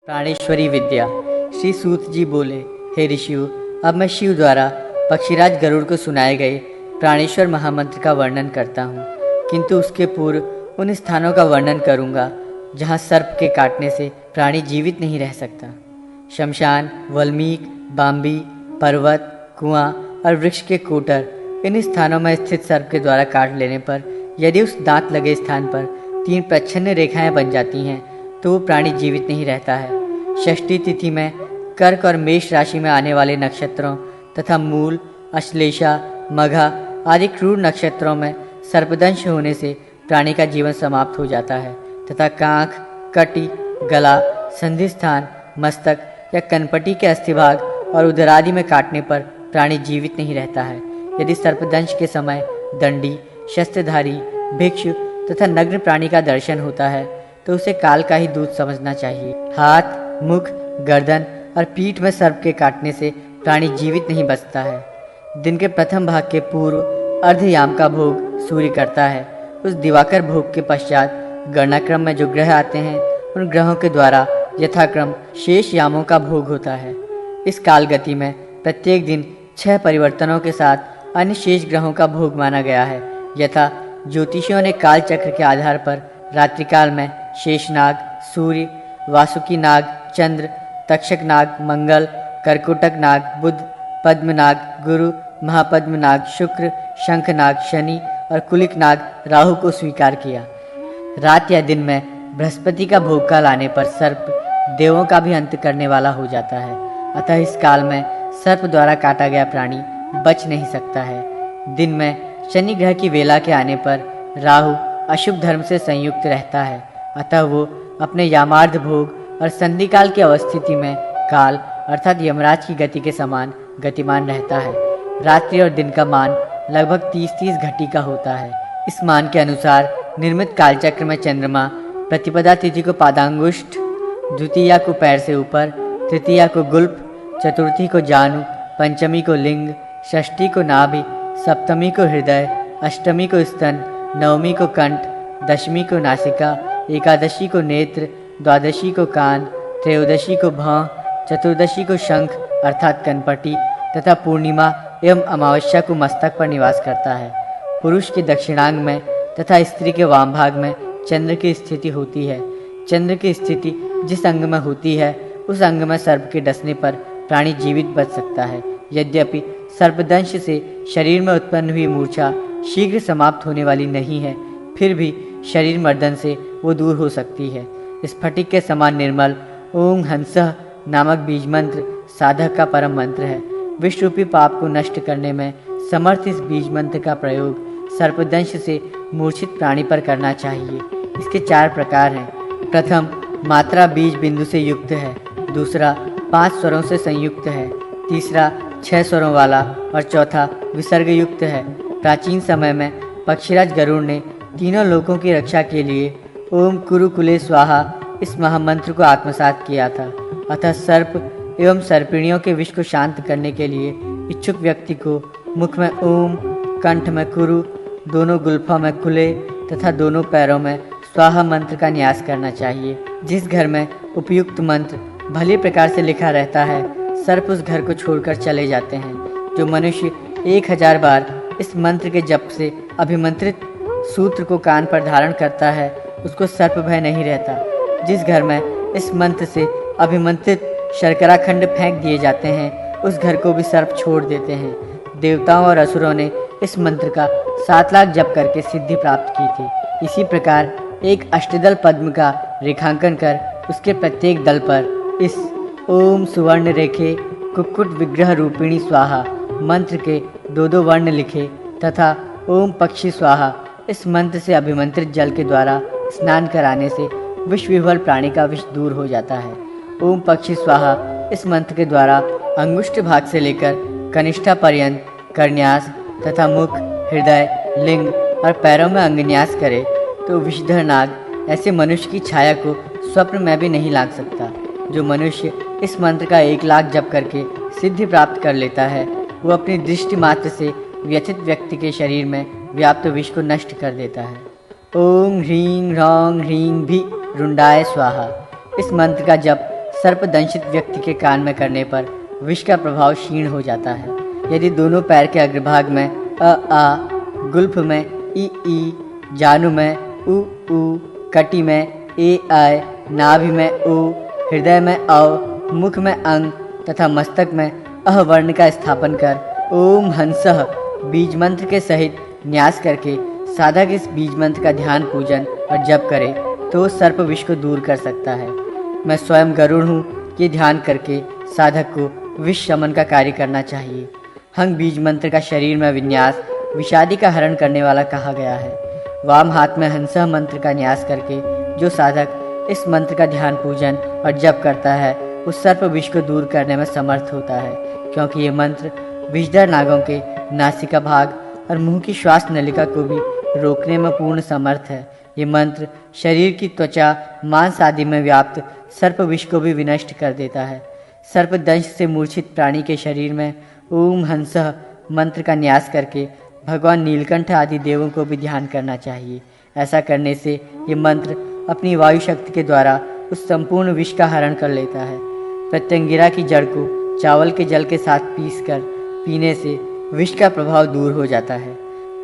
प्राणेश्वरी विद्या। श्री सूत जी बोले, हे ऋषियों, अब मैं शिव द्वारा पक्षीराज गरुड़ को सुनाए गए प्राणेश्वर महामंत्र का वर्णन करता हूँ, किंतु उसके पूर्व उन स्थानों का वर्णन करूँगा जहाँ सर्प के काटने से प्राणी जीवित नहीं रह सकता। शमशान, वाल्मीकि, बाम्बी, पर्वत, कुआं और वृक्ष के कोटर, इन स्थानों में स्थित सर्प के द्वारा काट लेने पर यदि उस दांत लगे स्थान पर 3 प्रच्छन्न रेखाएं बन जाती हैं तो वो प्राणी जीवित नहीं रहता है। षष्ठी तिथि में कर्क और मेष राशि में आने वाले नक्षत्रों तथा मूल, अश्लेषा, मघा आदि क्रूर नक्षत्रों में सर्पदंश होने से प्राणी का जीवन समाप्त हो जाता है तथा कांख, कटी, गला, संधि स्थान, मस्तक या कनपटी के अस्थिभाग और उदर आदि में काटने पर प्राणी जीवित नहीं रहता है। यदि सर्पदंश के समय दंडी, शस्त्रधारी, भिक्षु तथा नग्न प्राणी का दर्शन होता है तो उसे काल का ही दूत समझना चाहिए। हाथ, मुख, गर्दन और पीठ में सर्प के काटने से प्राणी जीवित नहीं बचता है। दिन के प्रथम भाग के पूर्व अर्धयाम का भोग सूर्य करता है। उस दिवाकर भोग के पश्चात गणनाक्रम में जो ग्रह आते हैं उन ग्रहों के द्वारा यथाक्रम शेष यामों का भोग होता है। इस काल गति में प्रत्येक दिन 6 परिवर्तनों के साथ अन्य शेष ग्रहों का भोग माना गया है। यथा ज्योतिषियों ने काल चक्र के आधार पर रात्रिकाल में शेषनाग, सूर्य, वासुकी नाग, चंद्र, तक्षक नाग, मंगल, कर्कोटक नाग, बुध, पद्मनाग, गुरु, महापद्म नाग, शुक्र, शंखनाग, शनि और कुलिक नाग, राहु को स्वीकार किया। रात या दिन में बृहस्पति का भोग काल आने पर सर्प देवों का भी अंत करने वाला हो जाता है। अतः इस काल में सर्प द्वारा काटा गया प्राणी बच नहीं सकता है। दिन में शनि ग्रह की वेला के आने पर राहु अशुभ धर्म से संयुक्त रहता है, अतः वो अपने यामार्ध भोग और संधि काल की अवस्थिति में काल अर्थात यमराज की गति के समान गतिमान रहता है। रात्रि और दिन का मान लगभग 30-30 घटी का होता है। इस मान के अनुसार निर्मित कालचक्र में चंद्रमा प्रतिपदा तिथि को पादांगुष्ठ, द्वितीया को पैर से ऊपर, तृतीया को गुल्फ, चतुर्थी को जानु, पंचमी को लिंग, षष्ठी को नाभि, सप्तमी को हृदय, अष्टमी को स्तन, नवमी को कंठ, दशमी को नासिका, एकादशी को नेत्र, द्वादशी को कान, त्रयोदशी को भौं, चतुर्दशी को शंख अर्थात कनपटी तथा पूर्णिमा एवं अमावस्या को मस्तक पर निवास करता है। पुरुष के दक्षिणांग में तथा स्त्री के वाम भाग में चंद्र की स्थिति होती है। चंद्र की स्थिति जिस अंग में होती है उस अंग में सर्प के डसने पर प्राणी जीवित बच सकता है। यद्यपि सर्पदंश से शरीर में उत्पन्न हुई मूर्छा शीघ्र समाप्त होने वाली नहीं है, फिर भी शरीर मर्दन से वो दूर हो सकती है। स्फटिक के समान निर्मल ओम हंसः नामक बीज मंत्र साधक का परम मंत्र है। विश्व रूपी पाप को नष्ट करने में समर्थ इस बीज मंत्र का प्रयोग सर्पदंश से मूर्छित प्राणी पर करना चाहिए। इसके 4 प्रकार हैं। प्रथम, मात्रा बीज बिंदु से युक्त है। दूसरा, 5 स्वरों से संयुक्त है। तीसरा, 6 स्वरों वाला और चौथा विसर्ग युक्त है। प्राचीन समय में पक्षीराज गरुड़ ने तीनों लोकों की रक्षा के लिए ओम कुरुकुले स्वाहा इस महामंत्र को आत्मसात किया था। अतः सर्प एवं सर्पिणियों के विष को शांत करने के लिए इच्छुक व्यक्ति को मुख में ओम, कंठ में कुरु, दोनों गुल्फों में कुले तथा दोनों पैरों में स्वाहा मंत्र का न्यास करना चाहिए। जिस घर में उपयुक्त मंत्र भली प्रकार से लिखा रहता है, सर्प उस घर को छोड़कर चले जाते हैं। जो मनुष्य 1000 बार इस मंत्र के जप से अभिमंत्रित सूत्र को कान पर धारण करता है उसको सर्प भय नहीं रहता। जिस घर में इस मंत्र से अभिमंत्रित शर्करा खंड फेंक दिए जाते हैं उस घर को भी सर्प छोड़ देते हैं। देवताओं और असुरों ने इस मंत्र का 7 लाख जप करके सिद्धि प्राप्त की थी। इसी प्रकार एक अष्टदल पद्म का रेखांकन कर उसके प्रत्येक दल पर इस ओम सुवर्ण रेखे कुक्कुट विग्रह रूपिणी स्वाहा मंत्र के 2-2 वर्ण लिखे तथा ओम पक्षी स्वाहा इस मंत्र से अभिमंत्रित जल के द्वारा स्नान कराने से विष विह्वल प्राणी का विष दूर हो जाता है। ओम पक्षी स्वाहा इस मंत्र के द्वारा अंगुष्ठ भाग से लेकर कनिष्ठा पर्यंत करन्यास तथा मुख, हृदय, लिंग और पैरों में अंगन्यास करे तो विषधर नाग ऐसे मनुष्य की छाया को स्वप्न में भी नहीं लाग सकता। जो मनुष्य इस मंत्र का 1 लाख जप करके सिद्धि प्राप्त कर लेता है वो अपनी दृष्टि मात्र से व्यथित व्यक्ति के शरीर में व्याप्त विष को नष्ट कर देता है। ओम ह्रीं ह्रौं ह्रीं भी रुंडाय स्वाहा इस मंत्र का जप सर्पदंशित व्यक्ति के कान में करने पर विष का प्रभाव क्षीण हो जाता है। यदि दोनों पैर के अग्रभाग में आ, गुल्फ में ई, जानु में उ, कटी में ए आय, नाभि में ओ, हृदय में औ, मुख में अंग तथा मस्तक में अह वर्ण का स्थापन कर ओम हंसः बीज मंत्र के सहित न्यास करके साधक इस बीज मंत्र का ध्यान पूजन और जप करे तो सर्प विष को दूर कर सकता है। मैं स्वयं गरुड़ हूँ, ये ध्यान करके साधक को विष शमन का कार्य करना चाहिए। हंग बीज मंत्र का शरीर में विन्यास विषादी का हरण करने वाला कहा गया है। वाम हाथ में हंसः मंत्र का न्यास करके जो साधक इस मंत्र का ध्यान पूजन और जप करता है उस सर्प विष को दूर करने में समर्थ होता है, क्योंकि ये मंत्र विषधर नागों के नासिका भाग और मुंह की श्वास नलिका को भी रोकने में पूर्ण समर्थ है। ये मंत्र शरीर की त्वचा, मांस आदि में व्याप्त सर्प विष को भी विनष्ट कर देता है। सर्पदंश से मूर्छित प्राणी के शरीर में ओम हंसः मंत्र का न्यास करके भगवान नीलकंठ आदि देवों को भी ध्यान करना चाहिए। ऐसा करने से ये मंत्र अपनी वायु शक्ति के द्वारा उस संपूर्ण विष का हरण कर लेता है। प्रत्यंगिरा की जड़ को चावल के जल के साथ पीसकर पीने से विष का प्रभाव दूर हो जाता है।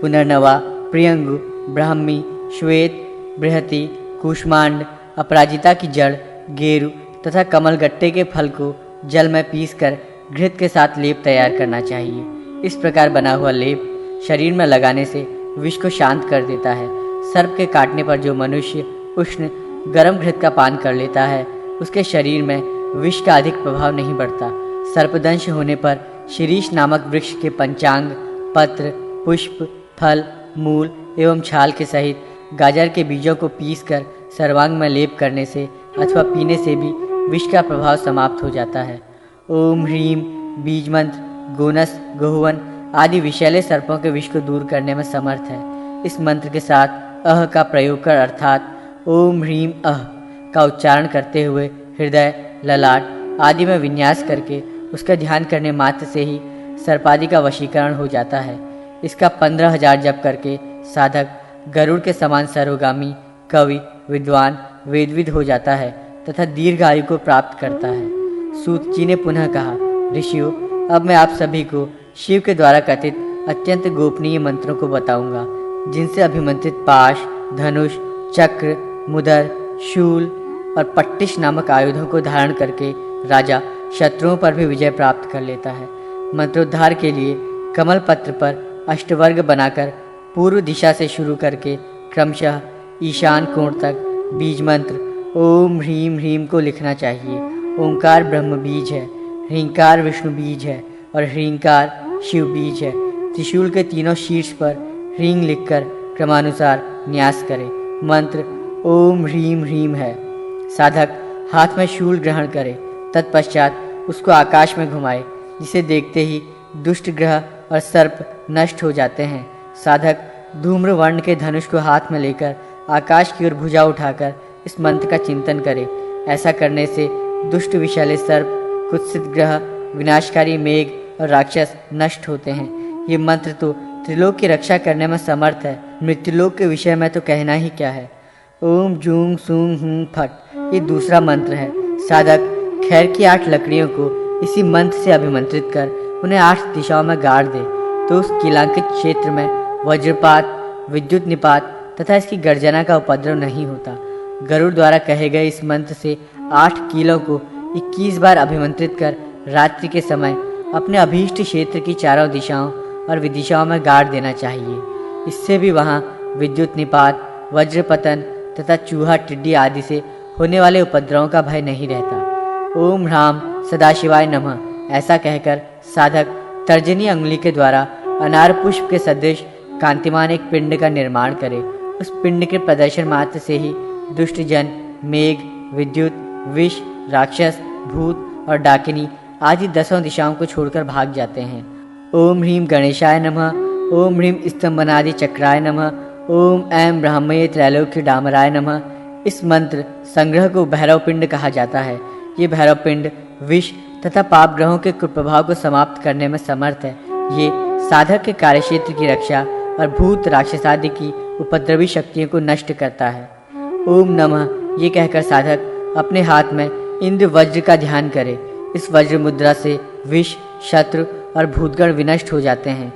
पुनर्नवा, प्रियंगु, ब्राह्मी, श्वेत, बृहति, कूष्मांड, अपराजिता की जड़, गेरु तथा कमलगट्टे के फल को जल में पीसकर घृत के साथ लेप तैयार करना चाहिए। इस प्रकार बना हुआ लेप शरीर में लगाने से विष को शांत कर देता है। सर्प के काटने पर जो मनुष्य उष्ण गर्म घृत का पान कर लेता है उसके शरीर में विष का अधिक प्रभाव नहीं बढ़ता। सर्पदंश होने पर शीरीष नामक वृक्ष के पंचांग, पत्र, पुष्प, फल, मूल एवं छाल के सहित गाजर के बीजों को पीसकर सर्वांग में लेप करने से अथवा पीने से भी विष का प्रभाव समाप्त हो जाता है। ओम ह्रीम बीज मंत्र गोनस, गोहुवन आदि विषैले सर्पों के विष को दूर करने में समर्थ है। इस मंत्र के साथ अह का प्रयोग कर अर्थात ओम ह्रीम अह का उच्चारण करते हुए हृदय, ललाट आदि में विन्यास करके उसका ध्यान करने मात्र से ही सर्पादि का वशीकरण हो जाता है। इसका 15,000 जप करके साधक गरुड़ के समान सर्वगामी, कवि, विद्वान, वेदविद हो जाता है तथा दीर्घ आयु को प्राप्त करता है। सूत जी ने पुनः कहा, ऋषियों, अब मैं आप सभी को शिव के द्वारा कथित अत्यंत गोपनीय मंत्रों को बताऊंगा, जिनसे अभिमंत्रित पाश, धनुष, चक्र, मुदर, शूल और पट्टिश नामक आयुधों को धारण करके राजा शत्रुओं पर भी विजय प्राप्त कर लेता है। मंत्रोद्धार के लिए कमल पत्र पर अष्टवर्ग बनाकर पूर्व दिशा से शुरू करके क्रमशः ईशान कोण तक बीज मंत्र ओम ह्रीम ह्रीम को लिखना चाहिए। ओंकार ब्रह्म बीज है, ह्रींकार विष्णु बीज है और ह्रींकार शिव बीज है। त्रिशूल के तीनों शीर्ष पर ह्रीं लिखकर क्रमानुसार न्यास करें। मंत्र ओम ह्रीम ह्रीम है। साधक हाथ में शूल ग्रहण करे, तत्पश्चात उसको आकाश में घुमाए, जिसे देखते ही दुष्ट ग्रह और सर्प नष्ट हो जाते हैं। साधक धूम्र वर्ण के धनुष को हाथ में लेकर आकाश की ओर भुजा उठाकर इस मंत्र का चिंतन करे। ऐसा करने से दुष्ट विषैले सर्प, कुत्सित ग्रह, विनाशकारी मेघ और राक्षस नष्ट होते हैं। ये मंत्र तो त्रिलोक की रक्षा करने में समर्थ है। मृत्युलोक के विषय में तो कहना ही क्या है। ओम जूंग सूंग हूं फट ये दूसरा मंत्र है। साधक खैर की 8 लकड़ियों को इसी मंत्र से अभिमंत्रित कर उन्हें 8 दिशाओं में गाड़ दे तो उस किलांकित क्षेत्र में वज्रपात, विद्युत निपात तथा इसकी गर्जना का उपद्रव नहीं होता। गरुड़ द्वारा कहे गए इस मंत्र से 8 कीलों को 21 बार अभिमंत्रित कर रात्रि के समय अपने अभीष्ट क्षेत्र की चारों दिशाओं और विदिशाओं में गाड़ देना चाहिए। इससे भी वहाँ विद्युत निपात, वज्रपतन तथा चूहा, टिड्डी आदि से होने वाले उपद्रवों का भय नहीं रहता। ओम ह्राम सदाशिवाय नमः ऐसा कहकर साधक तर्जनी अंगुली के द्वारा अनार पुष्प के सदृश कांतिमान एक पिंड का निर्माण करे। उस पिंड के प्रदर्शन मात्र से ही दुष्ट जन, मेघ, विद्युत, विष, राक्षस, भूत और डाकिनी आदि 10 दिशाओं को छोड़कर भाग जाते हैं। ओम ह्रीम गणेशाय नमः, ओम ह्रीम स्तंभनादि चक्राय नमः, ओम ऐं ब्राह्मये त्रैलोक्य डामराय नमः। इस मंत्र संग्रह को भैरव पिंड कहा जाता है। ये भैरव पिंड विष तथा पाप ग्रहों के कुप्रभाव को समाप्त करने में समर्थ है। ये साधक के कार्यक्षेत्र की रक्षा और भूत, राक्षस आदि की उपद्रवी शक्तियों को नष्ट करता है। ओम नमः ये कहकर साधक अपने हाथ में इंद्र वज्र का ध्यान करे। इस वज्र मुद्रा से विष, शत्रु और भूतगण विनष्ट हो जाते हैं।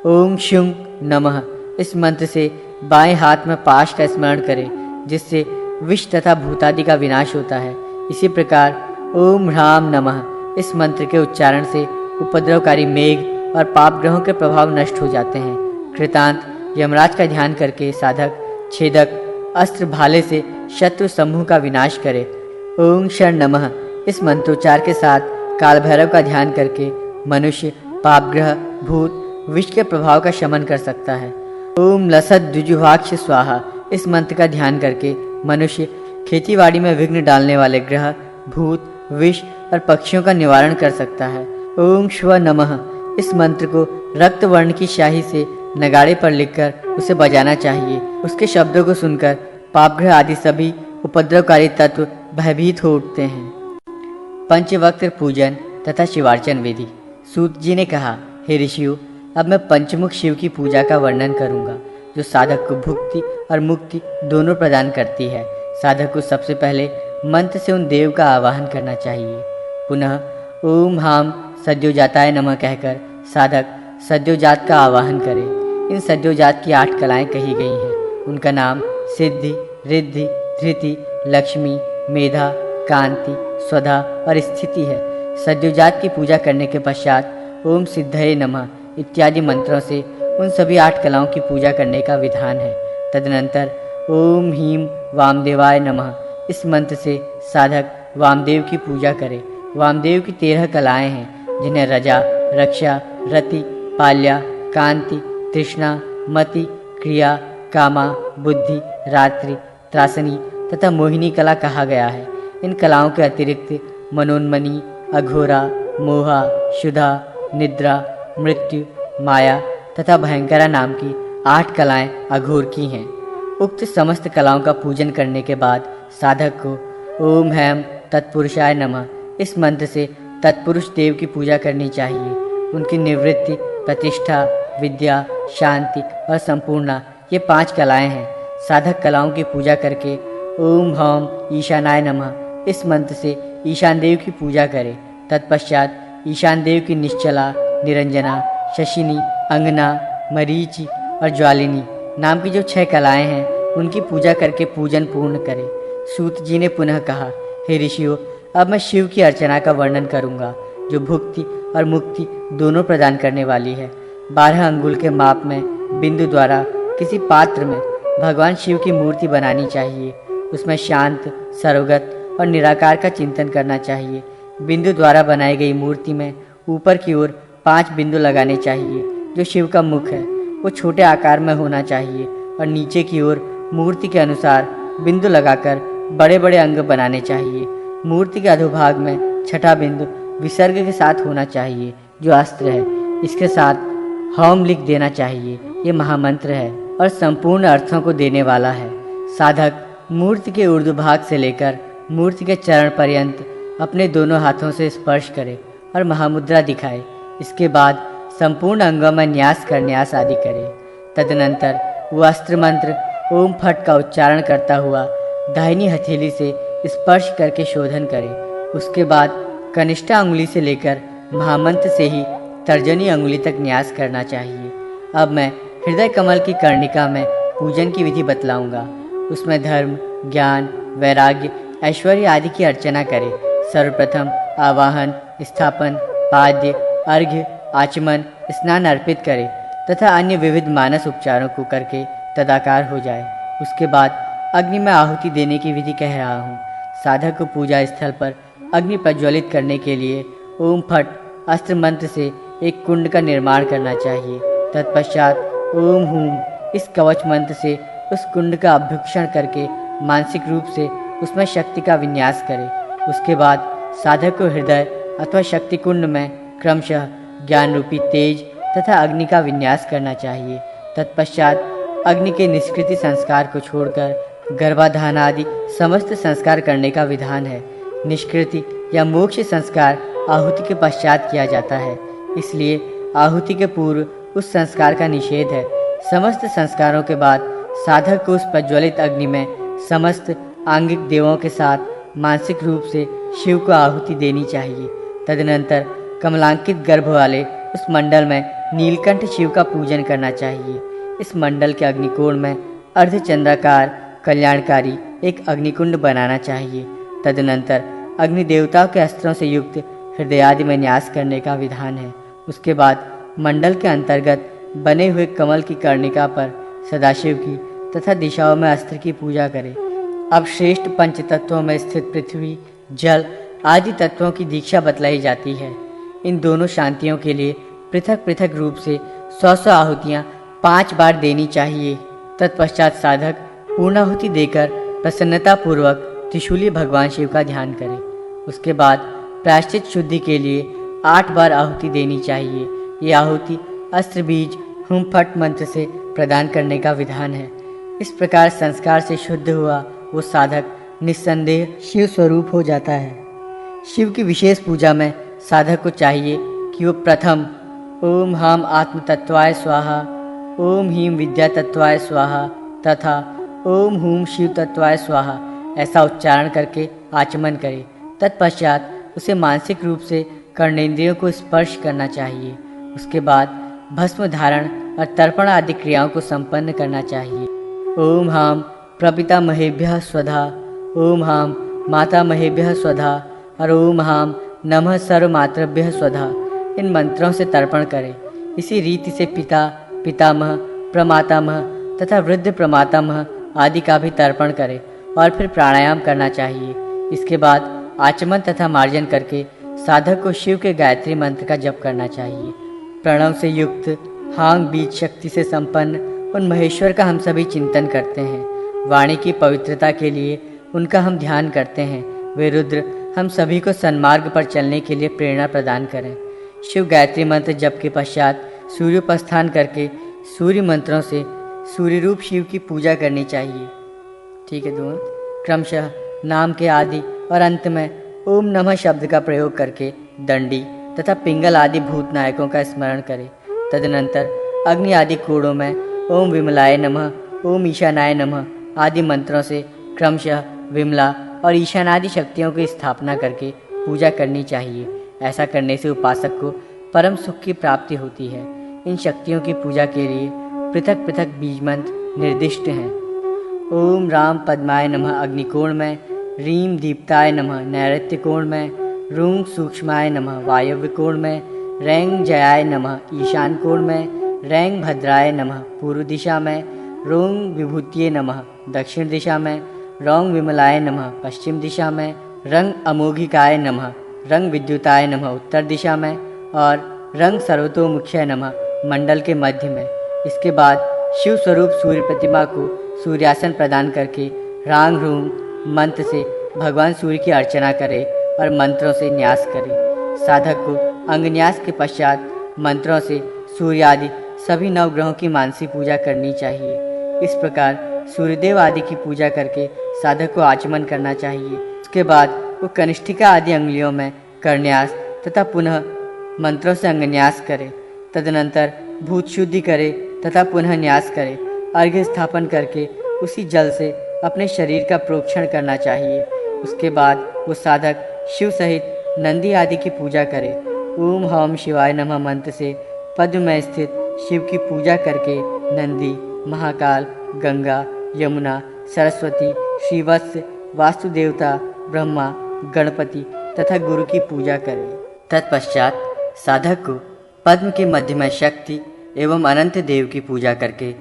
ओम शुंग नमः। इस मंत्र से बाएं हाथ में पाश का स्मरण करें, जिससे विष तथा भूतादि का विनाश होता है। इसी प्रकार ओम ह्राम नमः। इस मंत्र के उच्चारण से उपद्रवकारी मेघ और पाप ग्रहों के प्रभाव नष्ट हो जाते हैं। कृतांत यमराज का ध्यान करके साधक छेदक अस्त्र भाले से शत्रु समूह का विनाश करे। ओम शरण नमः। इस मंत्रोच्चार के साथ काल भैरव का ध्यान करके मनुष्य पापग्रह, भूत, विष के प्रभाव का शमन कर सकता है। ओम लसत द्विजुहाक्ष स्वाहा। इस मंत्र का ध्यान करके मनुष्य खेतीबाड़ी में विघ्न डालने वाले ग्रह, भूत, विष और पक्षियों का निवारण कर सकता है। ओम श्व नमः। इस मंत्र को रक्त वर्ण की स्याही से नगाड़े पर लिखकर उसे बजाना चाहिए। उसके शब्दों को सुनकर पापग्रह आदि सभी उपद्रवकारी तत्व भयभीत हो उठते हैं। पंचवक्त्र पूजन तथा शिवार्चन विधि। सूत जी ने कहा, हे ऋषियों, अब मैं पंचमुख शिव की पूजा का वर्णन करूंगा, जो साधक को भुक्ति और मुक्ति दोनों प्रदान करती है। साधक को सबसे पहले मंत्र से उन देव का आवाहन करना चाहिए। पुनः ओम हाम सद्योजाताय नमः कहकर साधक सद्योजात का आवाहन करे। इन सद्योजात की 8 कलाएं कही गई हैं। उनका नाम सिद्धि, रिद्धि, धृति, लक्ष्मी, मेधा, कांति, स्वधा और स्थिति है। सद्योजात की पूजा करने के पश्चात ओम सिद्धये नमः इत्यादि मंत्रों से उन सभी 8 कलाओं की पूजा करने का विधान है। तदनंतर ओम ह्रीं वामदेवाय नमः इस मंत्र से साधक वामदेव की पूजा करे। वामदेव की 13 कलाएं हैं, जिन्हें रजा, रक्षा, रति, पाल्या, कांति, तृष्णा, मति, क्रिया, कामा, बुद्धि, रात्रि, त्रासनी तथा मोहिनी कला कहा गया है। इन कलाओं के अतिरिक्त मनोन्मनी, अघोरा, मोहा, शुदा, निद्रा, मृत्यु, माया तथा भयंकरा नाम की 8 कलाएं अघोर की हैं। उक्त समस्त कलाओं का पूजन करने के बाद साधक को ओम हैम तत्पुरुषाय नमः इस मंत्र से तत्पुरुष देव की पूजा करनी चाहिए। उनकी निवृत्ति, प्रतिष्ठा, विद्या, शांति और संपूर्णा ये 5 कलाएं हैं। साधक कलाओं की पूजा करके ओम हौम ईशानाय नमः इस मंत्र से ईशान देव की पूजा करे। तत्पश्चात ईशान देव की निश्चला, निरंजना, शशिनी, अंगना, मरीचि और ज्वालिनी नाम की जो 6 कलाएं हैं, उनकी पूजा करके पूजन पूर्ण करे। सूत जी ने पुनः कहा, हे ऋषियों, अब मैं शिव की अर्चना का वर्णन करूंगा, जो भुक्ति और मुक्ति दोनों प्रदान करने वाली है। 12 अंगुल के माप में बिंदु द्वारा किसी पात्र में भगवान शिव की मूर्ति बनानी चाहिए। उसमें शांत, सर्वगत और निराकार का चिंतन करना चाहिए। बिंदु द्वारा बनाई गई मूर्ति में ऊपर की ओर 5 बिंदु लगाने चाहिए। जो शिव का मुख है वो छोटे आकार में होना चाहिए और नीचे की ओर मूर्ति के अनुसार बिंदु लगाकर बड़े बड़े अंग बनाने चाहिए। मूर्ति के अधोभाग में छठा बिंदु विसर्ग के साथ होना चाहिए, जो अस्त्र है। इसके साथ हौम लिख देना चाहिए। ये महामंत्र है और संपूर्ण अर्थों को देने वाला है। साधक मूर्ति के ऊर्ध्वभाग से लेकर मूर्ति के चरण पर्यंत अपने दोनों हाथों से स्पर्श करे और महामुद्रा दिखाए। इसके बाद संपूर्ण अंगों में न्यास कर न्यास आदि करे। तदनंतर वह अस्त्र मंत्र ओम फट का उच्चारण करता हुआ दाहिनी हथेली से स्पर्श करके शोधन करे। उसके बाद कनिष्ठा अंगुली से लेकर महामंत्र से ही तर्जनी अंगुली तक न्यास करना चाहिए। अब मैं हृदय कमल की कर्णिका में पूजन की विधि बतलाऊंगा। उसमें धर्म, ज्ञान, वैराग्य, ऐश्वर्य आदि की अर्चना करे। सर्वप्रथम आवाहन, स्थापन, पाद्य, अर्घ्य, आचमन, स्नान अर्पित करे तथा अन्य विविध मानस उपचारों को करके तदाकार हो जाए। उसके बाद अग्नि में आहुति देने की विधि कह रहा हूँ। साधक को पूजा स्थल पर अग्नि प्रज्वलित करने के लिए ओम फट अस्त्र मंत्र से एक कुंड का निर्माण करना चाहिए। तत्पश्चात ओम हूम इस कवच मंत्र से उस कुंड का अभ्युक्षण करके मानसिक रूप से उसमें शक्ति का विन्यास करे। उसके बाद साधक को हृदय अथवा शक्ति कुंड में क्रमशः ज्ञान रूपी तेज तथा अग्नि का विन्यास करना चाहिए। तत्पश्चात अग्नि के निष्कृति संस्कार को छोड़कर गर्भाधान आदि समस्त संस्कार करने का विधान है। निष्कृति या मोक्ष संस्कार आहुति के पश्चात किया जाता है, इसलिए आहुति के पूर्व उस संस्कार का निषेध है। समस्त संस्कारों के बाद साधक को उस प्रज्वलित अग्नि में समस्त आंगिक देवों के साथ मानसिक रूप से शिव को आहुति देनी चाहिए। तदनंतर कमलांकित गर्भ वाले उस मंडल में नीलकंठ शिव का पूजन करना चाहिए। इस मंडल के अग्निकोण में अर्धचंद्राकार कल्याणकारी एक अग्निकुंड बनाना चाहिए। तदनंतर अग्नि देवताओं के अस्त्रों से युक्त हृदय आदि में न्यास करने का विधान है। उसके बाद मंडल के अंतर्गत बने हुए कमल की कर्णिका पर सदाशिव की तथा दिशाओं में अस्त्र की पूजा करें। अब श्रेष्ठ पंच तत्वों में स्थित पृथ्वी, जल आदि तत्वों की दीक्षा बतलाई जाती है। इन दोनों शांतियों के लिए पृथक पृथक रूप से 100 आहुतियाँ 5 बार देनी चाहिए। तत्पश्चात साधक पूर्णाहुति देकर प्रसन्नतापूर्वक त्रिशूली भगवान शिव का ध्यान करे। उसके बाद प्रायश्चित शुद्धि के लिए 8 बार आहुति देनी चाहिए। ये आहुति अस्त्र बीज हुम फट मंत्र से प्रदान करने का विधान है। इस प्रकार संस्कार से शुद्ध हुआ वो साधक निस्संदेह शिव स्वरूप हो जाता है। शिव की विशेष पूजा में साधक को चाहिए कि वो प्रथम ओम हम आत्म तत्वाय स्वाहा, ओम ह्रीं विद्या तत्वाय स्वाहा तथा ओम हूम शिव तत्वाय स्वाहा ऐसा उच्चारण करके आचमन करे। तत्पश्चात उसे मानसिक रूप से कर्णेंद्रियों को स्पर्श करना चाहिए। उसके बाद भस्म धारण और तर्पण आदि क्रियाओं को संपन्न करना चाहिए। ओम हम प्रपितामहेभ्यः स्वधा, ओम हम मातामहेभ्यः स्वधा और ओम हम नमः सर्वमातृभ्यः स्वधा इन मंत्रों से तर्पण करें। इसी रीति से पिता, पितामह, प्रमातामह तथा वृद्ध प्रमातामह आदि का भी तर्पण करें और फिर प्राणायाम करना चाहिए। इसके बाद आचमन तथा मार्जन करके साधक को शिव के गायत्री मंत्र का जप करना चाहिए। प्रणव से युक्त हांग बीज शक्ति से संपन्न उन महेश्वर का हम सभी चिंतन करते हैं। वाणी की पवित्रता के लिए उनका हम ध्यान करते हैं। वे रुद्र हम सभी को सन्मार्ग पर चलने के लिए प्रेरणा प्रदान करें। शिव गायत्री मंत्र जप के पश्चात सूर्योपास्थान करके सूर्य मंत्रों से सूर्य रूप शिव की पूजा करनी चाहिए। ठीक है दोस्त, क्रमशः नाम के आदि और अंत में ओम नमः शब्द का प्रयोग करके दंडी तथा पिंगल आदि भूत नायकों का स्मरण करें। तदनंतर अग्नि आदि कोड़ों में ओम विमलाय नमः, ओम ईशानाय नमः आदि मंत्रों से क्रमशः विमला और ईशानादि शक्तियों की स्थापना करके पूजा करनी चाहिए। ऐसा करने से उपासक को परम सुख की प्राप्ति होती है। इन शक्तियों की पूजा के लिए पृथक पृथक बीज मंत्र निर्दिष्ट हैं। ओम राम पद्माय नमः अग्निकोण में, रीम दीप्ताय नमः नैऋत्य कोण में, रूंग सूक्ष्माय नमः वायव्य कोण में, रैंग जयाय नमः ईशान कोण में, रैंग भद्राय नमः पूर्व दिशा में, रोंग विभूतिये नमः दक्षिण दिशा में, रौंग विमलाय नमः पश्चिम दिशा में, रंग अमोघिकाय नमः रंग विद्युताय नमः उत्तर दिशा में और रंग सर्वतोमुख्याय नमः मंडल के मध्य में। इसके बाद शिव स्वरूप सूर्य प्रतिमा को सूर्यासन प्रदान करके रांग रूंग मंत्र से भगवान सूर्य की अर्चना करे और मंत्रों से न्यास करे। साधक को अंगन्यास के पश्चात मंत्रों से सूर्य आदि सभी नवग्रहों की मानसी पूजा करनी चाहिए। इस प्रकार सूर्यदेव आदि की पूजा करके साधक को आचमन करना चाहिए। उसके बाद वो कनिष्ठिका आदि अंगुलियों में करन्यास तथा पुनः मंत्रों से अंगन्यास करे। तदनंतर भूत शुद्धि करे तथा पुनः न्यास करे। अर्घ्य स्थापन करके उसी जल से अपने शरीर का प्रोक्षण करना चाहिए। उसके बाद वो साधक शिव सहित नंदी आदि की पूजा करे। ओम हम शिवाय नमः मंत्र से पद्म में स्थित शिव की पूजा करके नंदी, महाकाल, गंगा, यमुना, सरस्वती, श्रीवत्स, वास्तुदेवता, ब्रह्मा, गणपति तथा गुरु की पूजा करे। तत्पश्चात साधक को पद्म के मध्य में शक्ति एवं अनंत देव की पूजा करके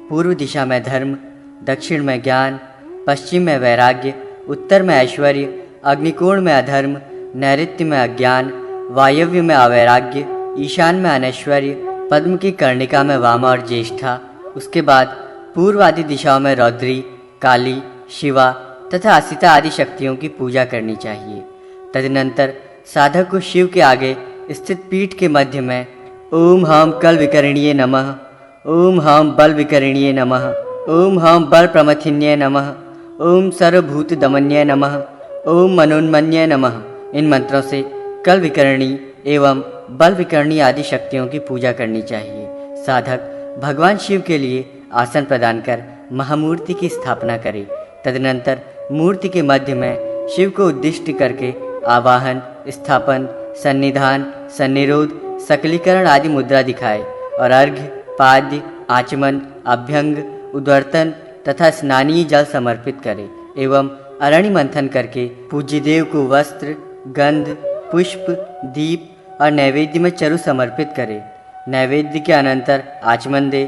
पूर्व दिशा में धर्म, दक्षिण में ज्ञान, पश्चिम में वैराग्य, उत्तर में ऐश्वर्य, अग्निकोण में अधर्म, नैऋत्य में अज्ञान, वायव्य में अवैराग्य, ईशान में अनैश्वर्य, पद्म की कर्णिका में वामा और ज्येष्ठा। उसके बाद पूर्व आदि दिशाओं में रौद्री, काली, शिवा तथा असिता आदि शक्तियों की पूजा करनी चाहिए। तदनंतर साधक को शिव के आगे स्थित पीठ के मध्य में ओम हम कल विकरणीय नमः, ओम हम बल विकरणीय नमः, ओम हम बल प्रमथिन्य नमः, ओम सर्वभूत दमन्य नमः, ओम मनोन्मन्य नमः इन मंत्रों से कल विकरणी एवं बल विकरणी आदि शक्तियों की पूजा करनी चाहिए। साधक भगवान शिव के लिए आसन प्रदान कर महामूर्ति की स्थापना करे। तदनंतर मूर्ति के मध्य में शिव को उद्दिष्ट करके आवाहन, स्थापन, सन्निधान, सन्निरोध, सकलीकरण आदि मुद्रा दिखाए और अर्घ्य, पाद्य, आचमन, अभ्यंग, उद्वर्तन तथा स्नानीय जल समर्पित करे एवं अरणि मंथन करके पूज्य देव को वस्त्र, गंध, पुष्प, दीप और नैवेद्य में चरु समर्पित करे। नैवेद्य के अनंतर आचमन दे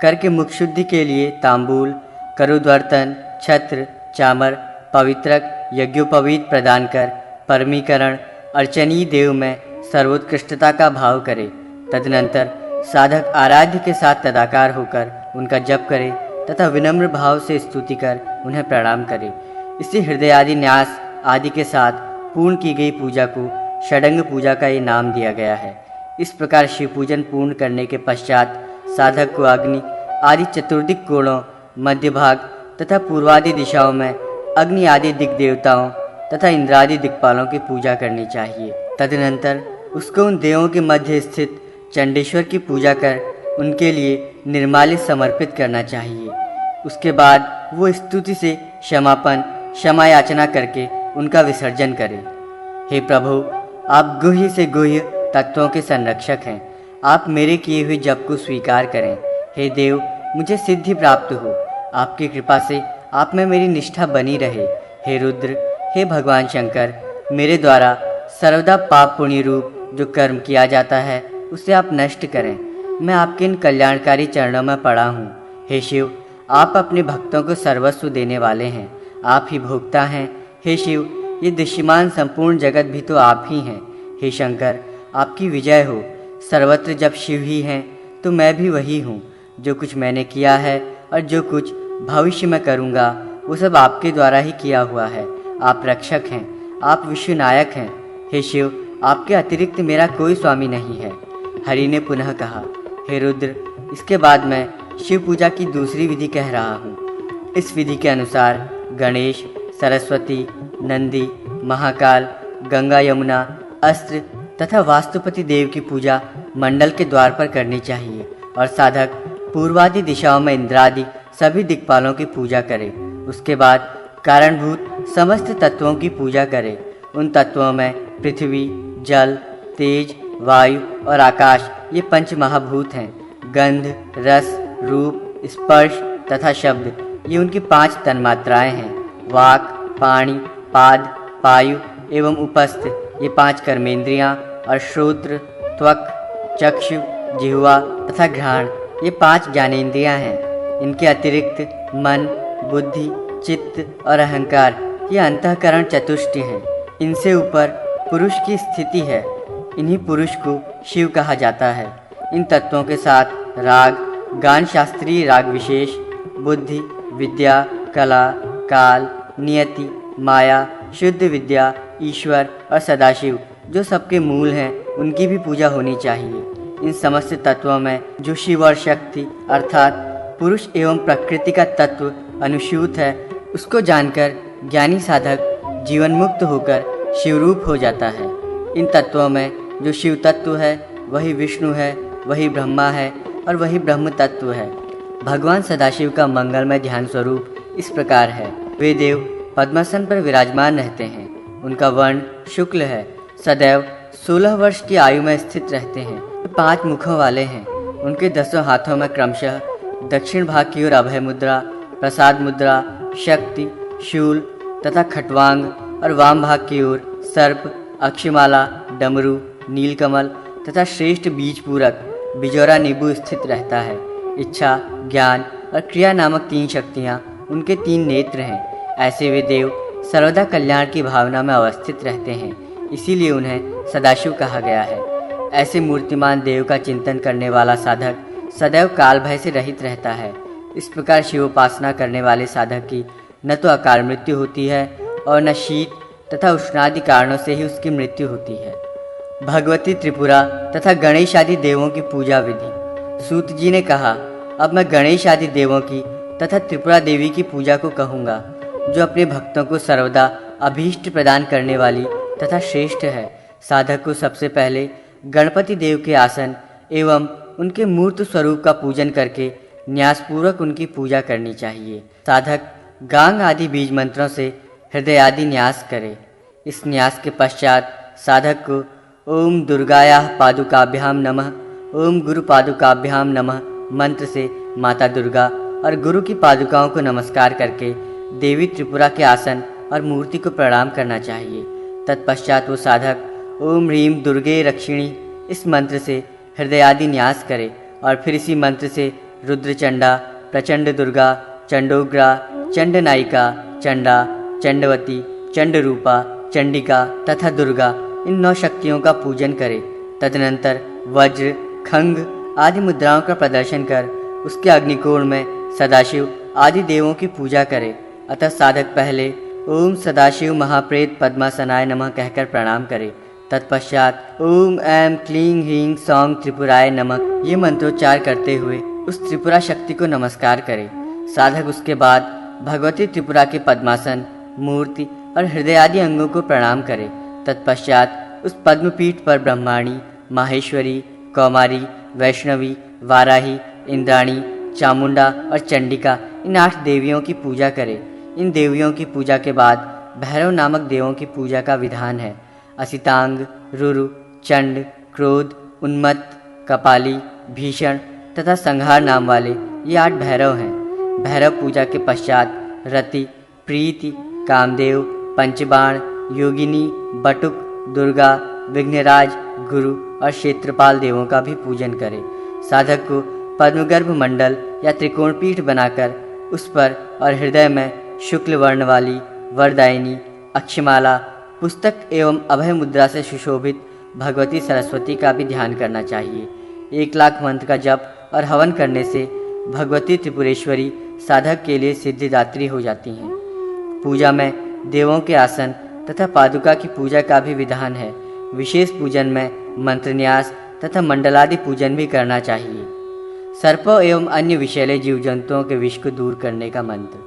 करके मुख शुद्धि के लिए तांबूल, करुद्वर्तन, छत्र, चामर, पवित्रक, यज्ञोपवीत प्रदान कर परमीकरण अर्चनीय देव में सर्वोत्कृष्टता का भाव करे। तदनंतर साधक आराध्य के साथ तदाकार होकर उनका जप करे तथा विनम्र भाव से स्तुति कर उन्हें प्रणाम करे। इसी हृदय आदि न्यास आदि के साथ पूर्ण की गई पूजा को षडंग पूजा का ये नाम दिया गया है। इस प्रकार शिव पूजन पूर्ण करने के पश्चात साधक को अग्नि आदि चतुर्दिक कोणों, मध्य भाग तथा पूर्वादि दिशाओं में अग्नि आदि दिक देवताओं तथा इंद्रादि दिक्पालों की पूजा करनी चाहिए। तदनंतर उसको उन देवों के मध्य स्थित चंडेश्वर की पूजा कर उनके लिए निर्माल्य समर्पित करना चाहिए। उसके बाद वो स्तुति से क्षमा याचना करके उनका विसर्जन करे। हे प्रभु, आप गुह्य से गुह्य तत्वों के संरक्षक हैं। आप मेरे किए हुए जप को स्वीकार करें। हे देव, मुझे सिद्धि प्राप्त हो। आपकी कृपा से आप में मेरी निष्ठा बनी रहे। हे रुद्र, हे भगवान शंकर, मेरे द्वारा सर्वदा पाप पुण्य रूप जो कर्म किया जाता है उसे आप नष्ट करें। मैं आपके इन कल्याणकारी चरणों में पड़ा हूँ। हे शिव, आप अपने भक्तों को सर्वस्व देने वाले हैं। आप ही भोक्ता हैं। हे शिव, ये दृश्यमान संपूर्ण जगत भी तो आप ही हैं। हे शंकर, आपकी विजय हो। सर्वत्र जब शिव ही हैं तो मैं भी वही हूँ। जो कुछ मैंने किया है और जो कुछ भविष्य में करूँगा वो सब आपके द्वारा ही किया हुआ है। आप रक्षक हैं, आप विश्वनायक हैं। हे शिव, आपके अतिरिक्त मेरा कोई स्वामी नहीं है। हरि ने पुनः कहा, हे रुद्र, इसके बाद मैं शिव पूजा की दूसरी विधि कह रहा हूँ। इस विधि के अनुसार गणेश, सरस्वती, नंदी, महाकाल, गंगा, यमुना, अस्त्र तथा वास्तुपति देव की पूजा मंडल के द्वार पर करनी चाहिए और साधक पूर्वादि दिशाओं में इंद्रादि सभी दिक्पालों की पूजा करे। उसके बाद कारणभूत समस्त तत्वों की पूजा करे। उन तत्वों में पृथ्वी, जल, तेज, वायु और आकाश ये पंच महाभूत हैं। गंध, रस, रूप, स्पर्श तथा शब्द ये उनकी 5 तन्मात्राएं हैं। वाक, पाणि, पाद, पायु एवं उपस्थ ये 5 कर्मेंद्रियां और श्रोत्र, त्वक, चक्षु, जिह्वा तथा घ्राण ये 5 ज्ञानेंद्रियां हैं। इनके अतिरिक्त मन, बुद्धि, चित्त और अहंकार ये अंतःकरण चतुष्टय हैं। इनसे ऊपर पुरुष की स्थिति है। इन्हीं पुरुष को शिव कहा जाता है। इन तत्वों के साथ राग, गान शास्त्रीय राग विशेष, बुद्धि, विद्या, कला, काल, नियति, माया, शुद्ध विद्या, ईश्वर और सदाशिव जो सबके मूल हैं उनकी भी पूजा होनी चाहिए। इन समस्त तत्वों में जो शिव और शक्ति अर्थात पुरुष एवं प्रकृति का तत्व अनुस्यूत है उसको जानकर ज्ञानी साधक जीवन मुक्त होकर शिवरूप हो जाता है। इन तत्वों में जो शिव तत्व है वही विष्णु है, वही ब्रह्मा है और वही ब्रह्म तत्व है। भगवान सदाशिव का मंगलमय ध्यान स्वरूप इस प्रकार है। वे देव पद्मासन पर विराजमान रहते हैं। उनका वर्ण शुक्ल है। सदैव 16 वर्ष की आयु में स्थित रहते हैं। 5 मुखों वाले हैं। उनके 10 हाथों में क्रमशः दक्षिण भाग की ओर अभय मुद्रा, प्रसाद मुद्रा, शक्ति, शूल तथा खटवांग और वाम भाग की ओर सर्प, अक्षमाला, डमरू, नीलकमल तथा श्रेष्ठ बीज पूरक बिजौरा नींबू स्थित रहता है। इच्छा, ज्ञान और क्रिया नामक 3 शक्तियाँ उनके 3 नेत्र हैं। ऐसे वे देव सर्वदा कल्याण की भावना में अवस्थित रहते हैं, इसीलिए उन्हें सदाशिव कहा गया है। ऐसे मूर्तिमान देव का चिंतन करने वाला साधक सदैव काल भय से रहित रहता है। इस प्रकार शिवोपासना करने वाले साधक की न तो अकाल मृत्यु होती है और न शीत तथा उष्णादि कारणों से ही उसकी मृत्यु होती है। भगवती त्रिपुरा तथा गणेश आदि देवों की पूजा विधि। सूत जी ने कहा, अब मैं गणेश आदि देवों की तथा त्रिपुरा देवी की पूजा को कहूँगा, जो अपने भक्तों को सर्वदा अभीष्ट प्रदान करने वाली तथा श्रेष्ठ है। साधक को सबसे पहले गणपति देव के आसन एवं उनके मूर्त स्वरूप का पूजन करके न्यासपूर्वक उनकी पूजा करनी चाहिए। साधक गांग आदि बीज मंत्रों से हृदय आदि न्यास करे। इस न्यास के पश्चात साधक को ओम दुर्गायाः पादुकाभ्याम नमः, ओम गुरु पादुकाभ्याम नमः मंत्र से माता दुर्गा और गुरु की पादुकाओं को नमस्कार करके देवी त्रिपुरा के आसन और मूर्ति को प्रणाम करना चाहिए। तत्पश्चात वो साधक ओम ह्रीं दुर्गे रक्षिणी इस मंत्र से हृदयादि न्यास करे और फिर इसी मंत्र से रुद्रचंडा, प्रचंड दुर्गा, चंडोग्रा, चंडनायिका, चंडा, चंडवती, चंडरूपा, चंडिका तथा दुर्गा इन 9 शक्तियों का पूजन करे। तदनंतर वज्र, खंग आदि मुद्राओं का प्रदर्शन कर उसके अग्निकोण में सदाशिव आदि देवों की पूजा करे। अतः साधक पहले ओम सदाशिव महाप्रेत पद्मासनाय नमः कहकर प्रणाम करे। तत्पश्चात ओम ऐं क्लीं ह्रीं सौं त्रिपुराय नमः ये मंत्रोच्चार करते हुए उस त्रिपुरा शक्ति को नमस्कार करे। साधक उसके बाद भगवती त्रिपुरा के पद्मासन, मूर्ति और हृदय आदि अंगों को प्रणाम करे। तत्पश्चात उस पद्मपीठ पर ब्रह्माणी, माहेश्वरी, कौमारी, वैष्णवी, वाराही, इंद्राणी, चामुंडा और चंडिका इन 8 देवियों की पूजा करे। इन देवियों की पूजा के बाद भैरव नामक देवों की पूजा का विधान है। असितांग, रुरु, चंड, क्रोध, उन्मत्त, कपाली, भीषण तथा संहार नाम वाले ये 8 भैरव हैं। भैरव पूजा के पश्चात रति, प्रीति, कामदेव, पंचबाण, योगिनी, बटुक, दुर्गा, विघ्नराज, गुरु और क्षेत्रपाल देवों का भी पूजन करे। साधक को पद्मगर्भ मंडल या त्रिकोण पीठ बनाकर उस पर और हृदय में शुक्ल वर्ण वाली वरदायिनी, अक्षमाला, पुस्तक एवं अभय मुद्रा से सुशोभित भगवती सरस्वती का भी ध्यान करना चाहिए। 1 लाख मंत्र का जप और हवन करने से भगवती त्रिपुरेश्वरी साधक के लिए सिद्धिदात्री हो जाती हैं। पूजा में देवों के आसन तथा पादुका की पूजा का भी विधान है। विशेष पूजन में मंत्रन्यास तथा मंडलादि पूजन भी करना चाहिए। सर्पों एवं अन्य विषैले जीव जंतुओं के विष को दूर करने का मंत्र।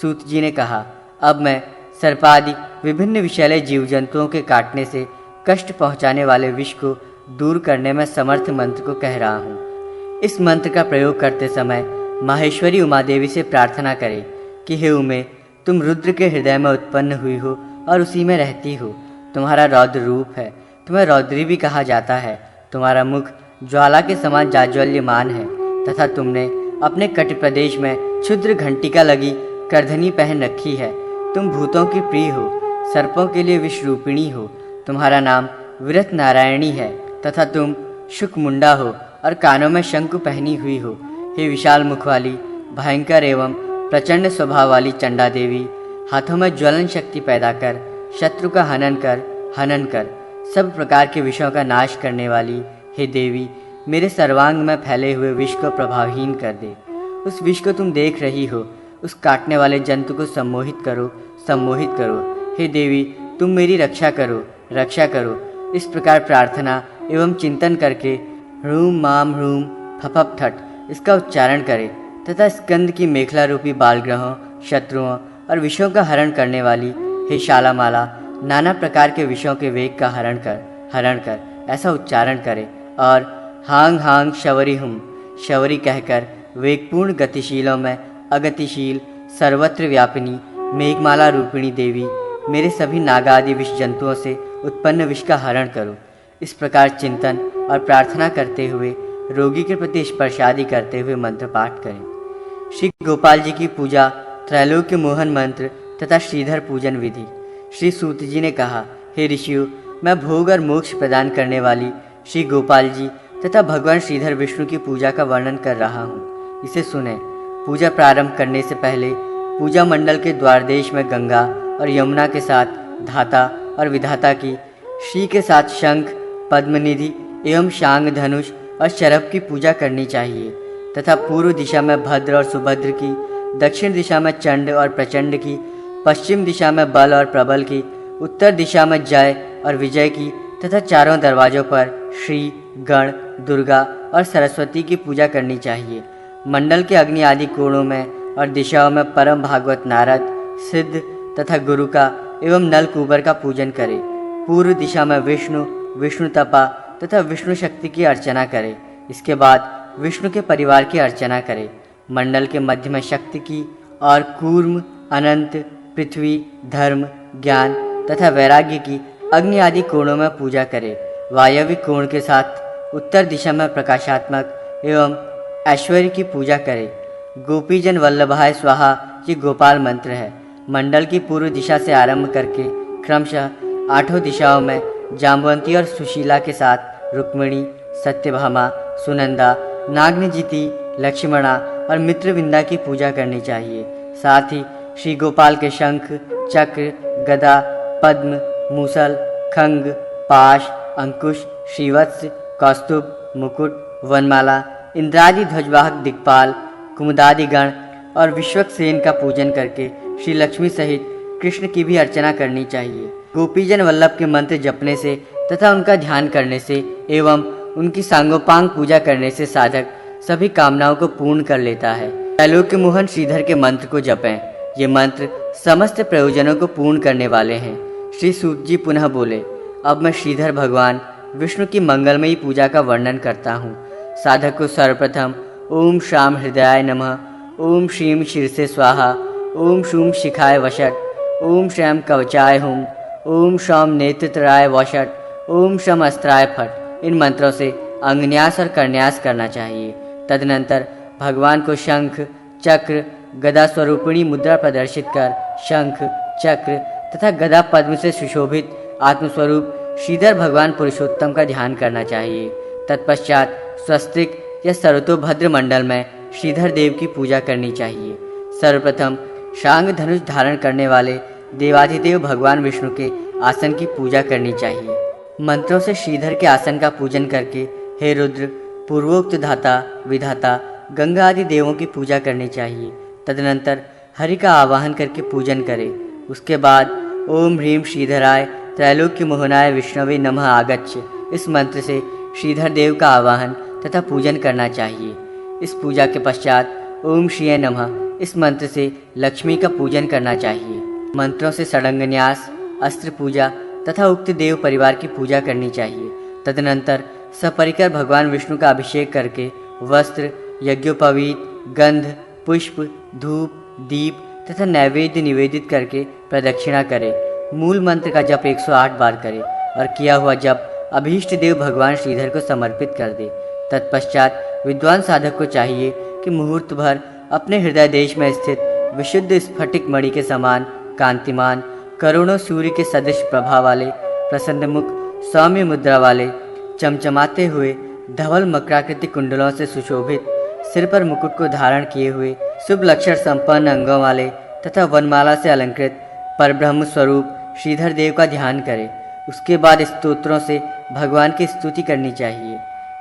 सूत जी ने कहा, अब मैं सर्पादि विभिन्न विषैले जीव जंतुओं के काटने से कष्ट पहुंचाने वाले विष को दूर करने में समर्थ मंत्र को कह रहा हूँ। इस मंत्र का प्रयोग करते समय माहेश्वरी उमा देवी से प्रार्थना करें कि हे उमे, तुम रुद्र के हृदय में उत्पन्न हुई हो और उसी में रहती हो। तुम्हारा रौद्र रूप है, तुम्हें रौद्री भी कहा जाता है। तुम्हारा मुख ज्वाला के समान जाज्वल्यमान है तथा तुमने अपने कट प्रदेश में क्षुद्र घंटिका लगी करधनी पहन रखी है। तुम भूतों की प्रिय हो, सर्पों के लिए विषरूपिणी हो। तुम्हारा नाम विरत नारायणी है तथा तुम शुकमुंडा हो और कानों में शंकु पहनी हुई हो। हे विशाल मुख वाली, भयंकर एवं प्रचंड स्वभाव वाली चंडा देवी, हाथों में ज्वलन शक्ति पैदा कर शत्रु का हनन कर सब प्रकार के विषयों का नाश करने वाली, हे देवी, मेरे सर्वांग में फैले हुए विष को प्रभावहीन कर दे। उस विष को तुम देख रही हो, उस काटने वाले जंतु को सम्मोहित करो। हे देवी, तुम मेरी रक्षा करो। इस प्रकार प्रार्थना एवं चिंतन करके ह्रूम माम ह्रूम फपप ठट इसका उच्चारण करें तथा स्कंद की मेखला रूपी बालग्रहों, शत्रुओं और विषयों का हरण करने वाली, हे शालामाला, नाना प्रकार के विषयों के वेग का हरण कर ऐसा उच्चारण करे और हांग हांग शवरी हुम शवरी कहकर वेगपूर्ण गतिशीलों में अगतिशील सर्वत्र व्यापिनी मेघमाला रूपिणी देवी, मेरे सभी नागादि विष जंतुओं से उत्पन्न विष का हरण करो। इस प्रकार चिंतन और प्रार्थना करते हुए रोगी के प्रति स्पर्शादि करते हुए मंत्र पाठ करें। श्री गोपाल जी की पूजा, त्रैलोक्य मोहन मंत्र तथा श्रीधर पूजन विधि। श्री सूत जी ने कहा, हे ऋषियों, मैं भोग और मोक्ष प्रदान करने वाली श्री गोपाल जी तथा भगवान श्रीधर विष्णु की पूजा का वर्णन कर रहा हूँ, इसे सुने। पूजा प्रारंभ करने से पहले पूजा मंडल के द्वारदेश में गंगा और यमुना के साथ धाता और विधाता की, श्री के साथ शंख, पद्मनिधि एवं शांग, धनुष और शरभ की पूजा करनी चाहिए तथा पूर्व दिशा में भद्र और सुभद्र की, दक्षिण दिशा में चंड और प्रचंड की, पश्चिम दिशा में बल और प्रबल की, उत्तर दिशा में जय और विजय की तथा चारों दरवाजों पर श्री, गण, दुर्गा और सरस्वती की पूजा करनी चाहिए। मंडल के अग्नि आदि कोणों में और दिशाओं में परम भागवत नारद, सिद्ध तथा गुरु का एवं नलकूबर का पूजन करें। पूर्व दिशा में विष्णु, विष्णु तपा तथा विष्णु शक्ति की अर्चना करें। इसके बाद विष्णु के परिवार की अर्चना करें। मंडल के मध्य में शक्ति की और कूर्म, अनंत, पृथ्वी, धर्म, ज्ञान तथा वैराग्य की अग्नि आदि कोणों में पूजा करे। वायव्य कोण के साथ उत्तर दिशा में प्रकाशात्मक एवं ऐश्वर्य की पूजा करे। गोपीजन वल्लभाय स्वाहा ये गोपाल मंत्र है। मंडल की पूर्व दिशा से आरंभ करके क्रमशः 8 दिशाओं में जाम्बवंती और सुशीला के साथ रुक्मिणी, सत्यभामा, सुनंदा, नागनजिति, लक्ष्मणा और मित्रविंदा की पूजा करनी चाहिए। साथ ही श्री गोपाल के शंख, चक्र, गदा, पद्म, मूसल, खंग, पाश, अंकुश, श्रीवत्स, कौस्तुभ, मुकुट, वनमाला, इंद्रादि ध्वजवाहक दिक्पाल, कुमुदादि गण और विश्वक्सेन का पूजन करके श्री लक्ष्मी सहित कृष्ण की भी अर्चना करनी चाहिए। गोपीजन वल्लभ के मंत्र जपने से तथा उनका ध्यान करने से एवं उनकी सांगोपांग पूजा करने से साधक सभी कामनाओं को पूर्ण कर लेता है। त्रैलोक्य मोहन श्रीधर के मंत्र को जपें। ये मंत्र समस्त प्रयोजनों को पूर्ण करने वाले हैं। श्री सूत जी पुनः बोले, अब मैं श्रीधर भगवान विष्णु की मंगलमयी पूजा का वर्णन करता हूँ। साधक को सर्वप्रथम ओम श्याम हृदयाय नमः, ओम श्रीम शीर्षे स्वाहा, ओम शूम शिखाय वषट, ओम श्याम कवचाय हुम, ओम शौम नेत्रत्राय वषट, ओम शम अस्त्राय फट इन मंत्रों से अंगन्यास और करन्यास करना चाहिए। तदनंतर भगवान को शंख, चक्र, गदा स्वरूपिणी मुद्रा प्रदर्शित कर शंख, चक्र तथा गदा पद्म से सुशोभित आत्मस्वरूप श्रीधर भगवान पुरुषोत्तम का ध्यान करना चाहिए। तत्पश्चात स्वस्तिक या सर्वतोभद्र मंडल में श्रीधर देव की पूजा करनी चाहिए। सर्वप्रथम शांग धनुष धारण करने वाले देवाधिदेव भगवान विष्णु के आसन की पूजा करनी चाहिए। मंत्रों से श्रीधर के आसन का पूजन करके हे रुद्र, पूर्वोक्त धाता, विधाता, गंगा आदि देवों की पूजा करनी चाहिए। तदनंतर हरि का आवाहन करके पूजन करें। उसके बाद ओम ह्रीम श्रीधराय त्रैलोक्य मोहनाय विष्णवे नमः आगच्छ इस मंत्र से श्रीधर देव का आवाहन तथा पूजन करना चाहिए। इस पूजा के पश्चात ओम श्रीय नमः इस मंत्र से लक्ष्मी का पूजन करना चाहिए। मंत्रों से षडंगन्यास, अस्त्र पूजा तथा उक्त देव परिवार की पूजा करनी चाहिए। तदनंतर सपरिकर भगवान विष्णु का अभिषेक करके वस्त्र, यज्ञोपवीत, गंध, पुष्प, धूप, दीप तथा नैवेद्य निवेदित करके प्रदक्षिणा करे। मूल मंत्र का जप 108 बार करे और किया हुआ जप अभीष्ट देव भगवान श्रीधर को समर्पित कर दे। तत्पश्चात विद्वान साधक को चाहिए कि मुहूर्त भर अपने हृदय देश में स्थित विशुद्ध स्फटिक मणि के समान कांतिमान, करोड़ों सूर्य के सदृश प्रभा वाले, प्रसन्नमुख, सौम्य मुद्रा वाले, चमचमाते हुए धवल मकराकृति कुंडलों से सुशोभित, सिर पर मुकुट को धारण किए हुए, शुभ लक्षण संपन्न अंगों वाले तथा वनमाला से अलंकृत परब्रह्म स्वरूप श्रीधर देव का ध्यान करें। उसके बाद स्तोत्रों से भगवान की स्तुति करनी चाहिए।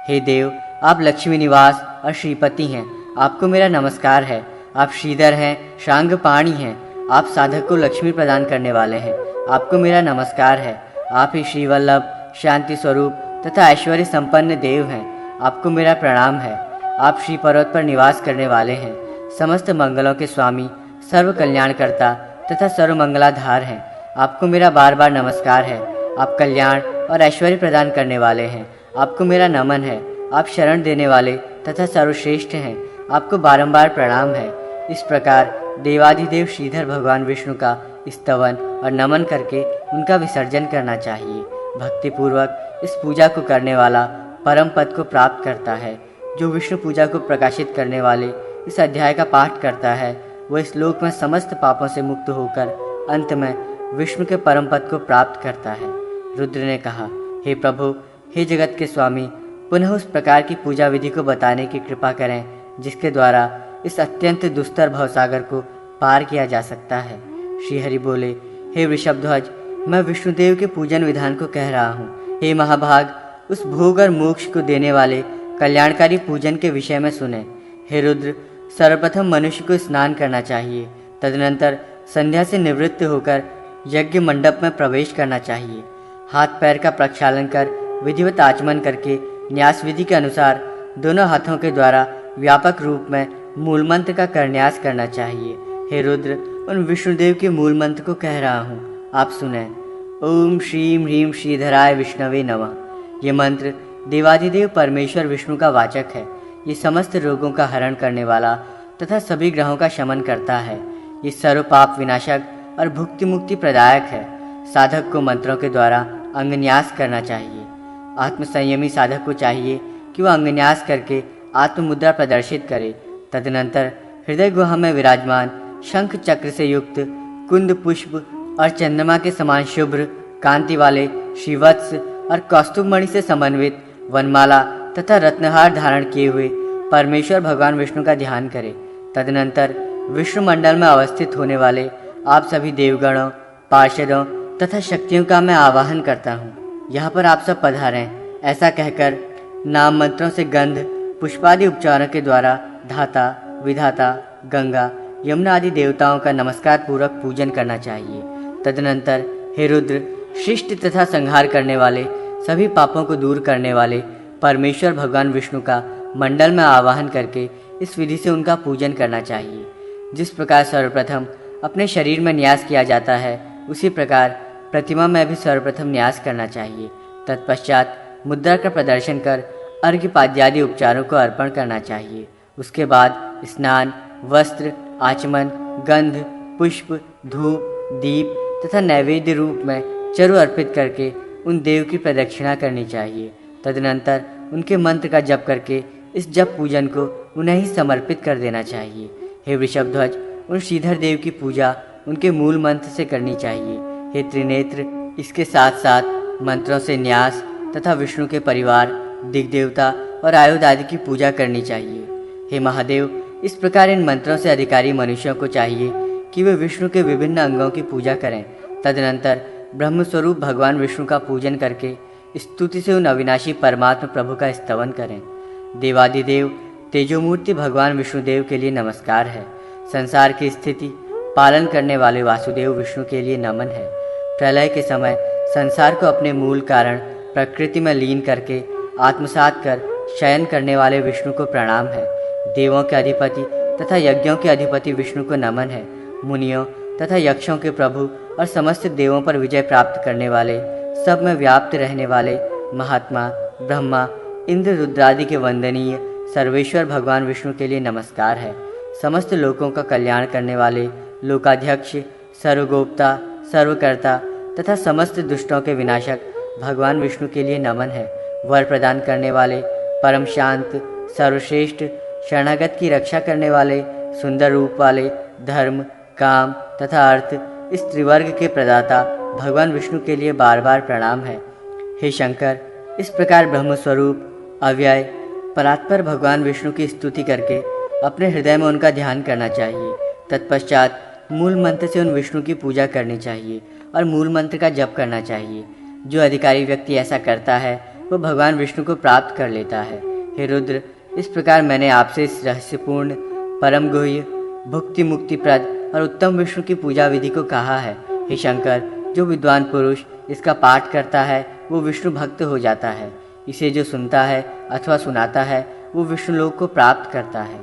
हे देव, आप लक्ष्मी निवास और श्रीपति हैं, आपको मेरा नमस्कार है। आप श्रीधर हैं, शांगपाणी हैं, आप साधक को लक्ष्मी प्रदान करने वाले हैं, आपको मेरा नमस्कार है। आप ही श्रीवल्लभ, शांति स्वरूप तथा ऐश्वर्य संपन्न देव हैं, आपको मेरा प्रणाम है। आप श्री पर्वत पर निवास करने वाले हैं, समस्त मंगलों के स्वामी, सर्व कल्याणकर्ता तथा सर्व मंगलाधार हैं, आपको मेरा बार बार नमस्कार है। आप कल्याण और ऐश्वर्य प्रदान करने वाले हैं, आपको मेरा नमन है। आप शरण देने वाले तथा सर्वश्रेष्ठ हैं, आपको बारंबार प्रणाम है। इस प्रकार देवाधिदेव श्रीधर भगवान विष्णु का स्तवन और नमन करके उनका विसर्जन करना चाहिए। भक्तिपूर्वक इस पूजा को करने वाला परम पद को प्राप्त करता है। जो विष्णु पूजा को प्रकाशित करने वाले इस अध्याय का पाठ करता है, वह इस लोक में समस्त पापों से मुक्त होकर अंत में विष्णु के परम पद को प्राप्त करता है। रुद्र ने कहा, हे प्रभु, हे जगत के स्वामी, पुनः उस प्रकार की पूजा विधि को बताने की कृपा करें जिसके द्वारा इस अत्यंत दुस्तर भवसागर को पार किया जा सकता है। श्रीहरि बोले, हे वृषभध्वज, मैं विष्णुदेव के पूजन विधान को कह रहा हूँ। हे महाभाग, उस भोग और मोक्ष को देने वाले कल्याणकारी पूजन के विषय में सुने। हे रुद्र, सर्वप्रथम मनुष्य को स्नान करना चाहिए। तदनंतर संध्या से निवृत्त होकर यज्ञ मंडप में प्रवेश करना चाहिए। हाथ पैर का प्रक्षालन कर विधिवत आचमन करके न्यास विधि के अनुसार दोनों हाथों के द्वारा व्यापक रूप में मूल मंत्र का करन्यास करना चाहिए। हे रुद्र, उन विष्णुदेव के मूल मंत्र को कह रहा हूँ, आप सुने। ओम श्रीम ह्रीम श्रीधराय विष्णवे नमः। ये मंत्र देवाधिदेव परमेश्वर विष्णु का वाचक है। ये समस्त रोगों का हरण करने वाला तथा सभी ग्रहों का शमन करता है। ये सर्व पाप विनाशक और भुक्ति मुक्ति प्रदायक है। साधक को मंत्रों के द्वारा अंगन्यास करना चाहिए। आत्मसंयमी साधक को चाहिए कि वह अंगन्यास करके आत्ममुद्रा प्रदर्शित करे। तदनंतर हृदय गुहा में विराजमान शंख चक्र से युक्त कुंद पुष्प और चंद्रमा के समान शुभ्र कांति वाले श्रीवत्स और कौस्तुभमणि से समन्वित वनमाला तथा रत्नहार धारण किए हुए परमेश्वर भगवान विष्णु का ध्यान करें। तदनंतर विष्णु मंडल में अवस्थित होने वाले आप सभी देवगणों, पार्षदों तथा शक्तियों का मैं आवाहन करता हूँ। यहाँ पर आप सब पधारें, ऐसा कहकर नाम मंत्रों से गंध पुष्पादि उपचारों के द्वारा धाता, विधाता, गंगा, यमुना आदि देवताओं का नमस्कार पूर्वक पूजन करना चाहिए। तदनंतर हे रुद्र, शिष्ट तथा संहार करने वाले, सभी पापों को दूर करने वाले परमेश्वर भगवान विष्णु का मंडल में आवाहन करके इस विधि से उनका पूजन करना चाहिए। जिस प्रकार सर्वप्रथम अपने शरीर में न्यास किया जाता है, उसी प्रकार प्रतिमा में भी सर्वप्रथम न्यास करना चाहिए। तत्पश्चात मुद्रा का प्रदर्शन कर अर्घ्य पाद्यादि उपचारों को अर्पण करना चाहिए। उसके बाद स्नान, वस्त्र, आचमन, गंध, पुष्प, धूप, दीप तथा नैवेद्य रूप में चरु अर्पित करके उन देव की प्रदक्षिणा करनी चाहिए। तदनंतर उनके मंत्र का जप करके इस जप पूजन को उन्हें ही समर्पित कर देना चाहिए। हे वृषभध्वज, उन श्रीधर देव की पूजा उनके मूल मंत्र से करनी चाहिए। हे त्रिनेत्र, इसके साथ साथ मंत्रों से न्यास तथा विष्णु के परिवार, दिग्देवता और आयुध आदि की पूजा करनी चाहिए। हे महादेव, इस प्रकार इन मंत्रों से अधिकारी मनुष्यों को चाहिए कि वे विष्णु के विभिन्न अंगों की पूजा करें। तदनंतर ब्रह्मस्वरूप भगवान विष्णु का पूजन करके स्तुति से उन अविनाशी परमात्मा प्रभु का स्तवन करें। देवादिदेव तेजोमूर्ति भगवान विष्णुदेव के लिए नमस्कार है। संसार की स्थिति पालन करने वाले वासुदेव विष्णु के लिए नमन है। प्रलय के समय संसार को अपने मूल कारण प्रकृति में लीन करके आत्मसात कर शयन करने वाले विष्णु को प्रणाम है। देवों के अधिपति तथा यज्ञों के अधिपति विष्णु को नमन है। मुनियों तथा यक्षों के प्रभु और समस्त देवों पर विजय प्राप्त करने वाले, सब में व्याप्त रहने वाले महात्मा ब्रह्मा, इंद्र, रुद्रादि के वंदनीय सर्वेश्वर भगवान विष्णु के लिए नमस्कार है। समस्त लोकों का कल्याण करने वाले लोकाध्यक्ष, सर्वगोप्ता, सर्वकर्ता तथा समस्त दुष्टों के विनाशक भगवान विष्णु के लिए नमन है। वर प्रदान करने वाले, परम शांत, सर्वश्रेष्ठ, शरणागत की रक्षा करने वाले, सुंदर रूप वाले, धर्म, काम तथा अर्थ, इस त्रिवर्ग के प्रदाता भगवान विष्णु के लिए बार बार प्रणाम है। हे शंकर, इस प्रकार ब्रह्मस्वरूप अव्यय परात्पर भगवान विष्णु की स्तुति करके अपने हृदय में उनका ध्यान करना चाहिए। तत्पश्चात मूल मंत्र से उन विष्णु की पूजा करनी चाहिए और मूल मंत्र का जप करना चाहिए। जो अधिकारी व्यक्ति ऐसा करता है वो भगवान विष्णु को प्राप्त कर लेता है। हे रुद्र, इस प्रकार मैंने आपसे इस रहस्यपूर्ण, परम गुह्य, भुक्ति मुक्तिप्रद और उत्तम विष्णु की पूजा विधि को कहा है। हे शंकर, जो विद्वान पुरुष इसका पाठ करता है वो विष्णु भक्त हो जाता है। इसे जो सुनता है अथवा सुनाता है वो विष्णु लोक को प्राप्त करता है।